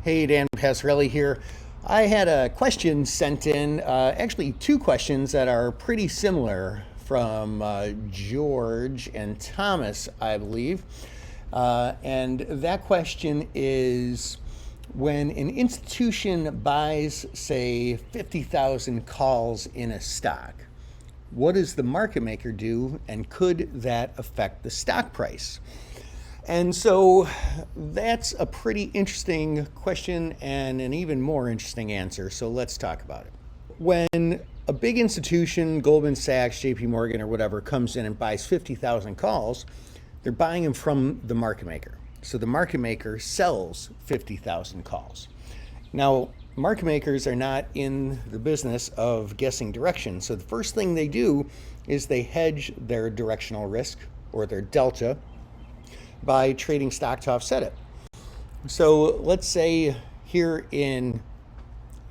Hey, Dan Passarelli here. I had a question sent in, actually two questions that are pretty similar from George and Thomas, I believe. And that question is, when an institution buys, say, 50,000 calls in a stock, what does the market maker do, and could that affect the stock price? And so that's a pretty interesting question and an even more interesting answer. So let's talk about it. When a big institution, Goldman Sachs, JP Morgan, or whatever, comes in and buys 50,000 calls, they're buying them from the market maker. So the market maker sells 50,000 calls. Now, market makers are not in the business of guessing direction. So the first thing they do is they hedge their directional risk, or their delta, by trading stock to offset it. So let's say here in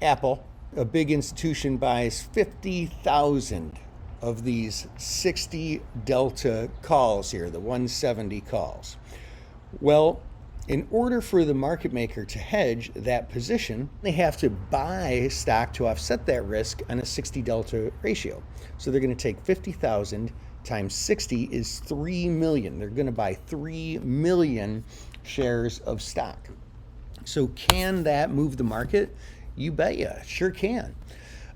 Apple, a big institution buys 50,000 of these 60 delta calls here, the 170 calls. Well, in order for the market maker to hedge that position, they have to buy stock to offset that risk on a 60 delta ratio. So they're going to take 50,000 times 60 is 3 million. They're going to buy 3 million shares of stock. So can that move the market? You bet you, sure can.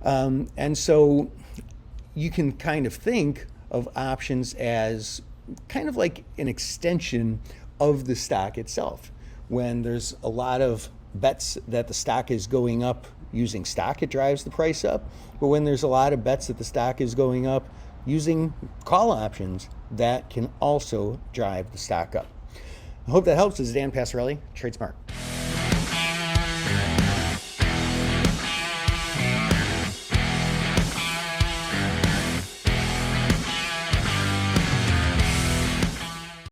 And so you can kind of think of options as kind of like an extension of the stock itself. When there's a lot of bets that the stock is going up using stock, it drives the price up. But when there's a lot of bets that the stock is going up using call options, that can also drive the stock up. I hope that helps. This is Dan Passarelli, Trade Smart.